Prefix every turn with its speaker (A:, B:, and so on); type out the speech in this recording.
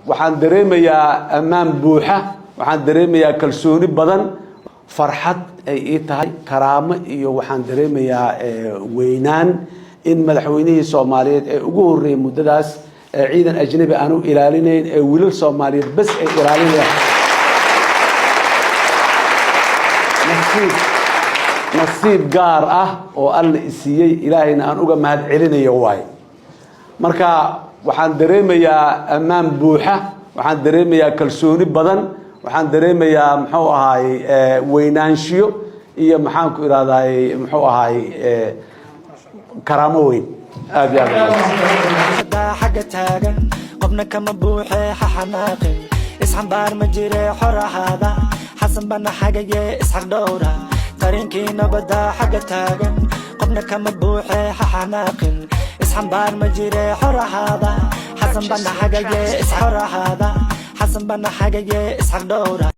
A: waxaan dareemayaa ammaan buuxa waxaan dareemayaa kalsooni badan farxad ay ii tahay karaamo iyo waxaan dareemayaa weynaan in madaxweynihii Soomaaliyeed ee ugu horeeyay muddadaas ciidan ajnabi aanu ilaalinayn ee wiilal Soomaaliyeed bas ay ilaalinayaan nasiib gaar ah oo alla isiiyay ilaahayna aan uga mahad celinayo waay marka waxaan dareemayaa ammaan buuxa waxaan dareemayaa kalsooni badan waxaan dareemayaa muxuu ahaay weynaanshiyo iyo maxaan ku iraahday muxuu ahaay karaamo weyn aad iyo aad
B: xaga taagan qofna kama buuxee xanaaqin isxambaar ma jire xorahaada xasan bana xagaye isxaq dhowra qarinkiina bada xaga taagan qofna kama buuxee xanaaqin isxambaar ma jire xorahaada xasan bana xagaye isxorahaada xasan bana xagaye isxaq dhowra